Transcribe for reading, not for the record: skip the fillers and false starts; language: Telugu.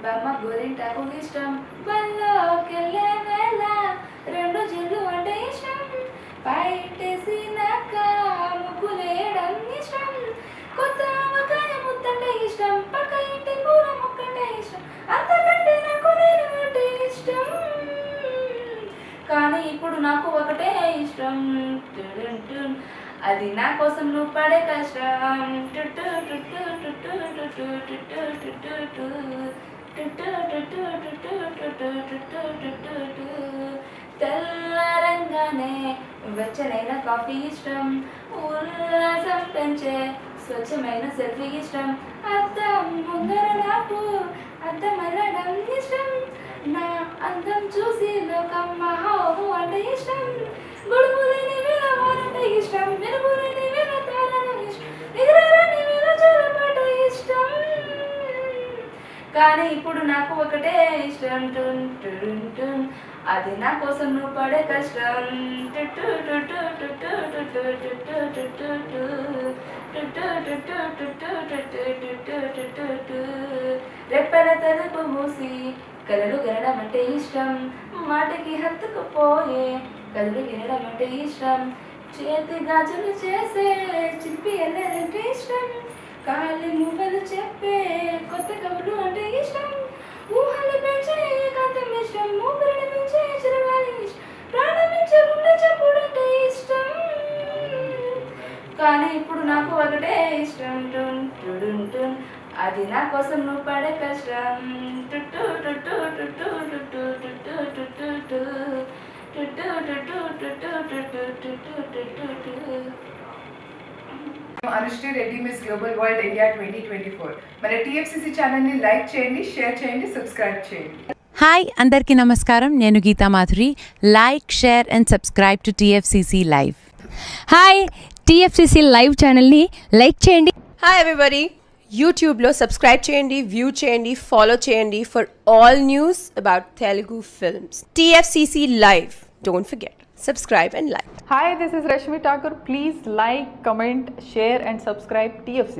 బామ్మ గోరింటాకు ఇష్టం, బల్లోకెళ్ళే వేళ రెండు జిల్లు అంటే ఇష్టం, పైటేసినాక ముగ్గులేయడం ఇష్టం, కొత్త ఆవకాయ ముద్దంటే ఇష్టం, పక్క ఇంటి పూల మొక్కంటే ఇష్టం, అంతకంటే నాకు నేను అంటే ఇష్టం. కానీ ఇప్పుడు నాకు ఒకటే ఇష్టం, టుడున్ టున్, అది నా కోసం నువ్వు పడే కష్టం. టుటు టుటు టుటు టుటు టుటు టుటు టు. టుటు టుటు టుటు టుటు టుటు టుటు టు. తెల్లారంగానే వెచ్చనైన కాఫీ ఇష్టం, ఉల్లాసం పెంచే స్వచ్ఛమైన సెల్ఫీ ఇష్టం, అద్దం ముందర నాకు అద్దం అల్లడం ఇష్టం, నా అందం చూసి లోకం మహాహు అంటే ఇష్టం, గొడుగు లేని వేళ వారంటే ఇష్టం, మెరుగు లేని వేళ తారను ఇష్టం, నిద్రరాని వేళ జలపాట ఇష్టం. కానీ ఇప్పుడు నాకు ఒకటే ఇష్టం, టున్ టున్ టున్, అది నా కోసం నువ్వు పడే కష్టం. టుటు టుటు టుటు టుటు టుటు టుటు టు. టుటు టుటు టుటు టుటు టుటు టుటు టు. రెప్పల తలుపు మూసి కలలు గనడం అంటే ఇష్టం, మాటకి హత్తుకుపోయే కళ్ళు వినడం అంటే ఇష్టం, చేతి గాజులు చేసే చిప్పి వెళ్ళాలంటే ఇష్టం, కాలి మువ్వలు చెప్పే కొత్త కబుర్లు అంటే ఇష్టం, ఊహలు పెంచే ఏకాంతం ఇష్టం, ఊపిరిని పెంచే చిరగాలి ఇష్టం, ప్రాణమించే గుండె చెప్పుడు అంటే ఇష్టం. కానీ ఇప్పుడు నాకు ఒకటే ఇష్టం, టున్ టుడున్ టున్, అది నా కోసం నువ్వు పడే కష్టం. టుటు టుటు టుటు టుటు టుటు టుటు టు. టుటు టుటు టుటు టుటు టుటు టుటు టు. Anushree Reddy Miss Global World India 2024. మన టీఎఫ్సీసీ ఛానల్ని లైక్ చేయండి, షేర్ చేయండి, సబ్స్క్రైబ్ చేయండి. హాయ్ అందరికీ నమస్కారం, నేను Geetha Madhuri. Like, share and subscribe to TFCC live. Hi, TFCC live ఛానల్ని లైక్ చేయండి. హాయ్ ఎవ్రీబడి, యూట్యూబ్లో సబ్స్క్రైబ్ చేయండి, వ్యూ చేయండి, ఫాలో చేయండి for all news about Telugu films. TFCC live, don't forget, subscribe and like. Hi, this is Rashmi Thakur. Please like, comment, share and subscribe TFC.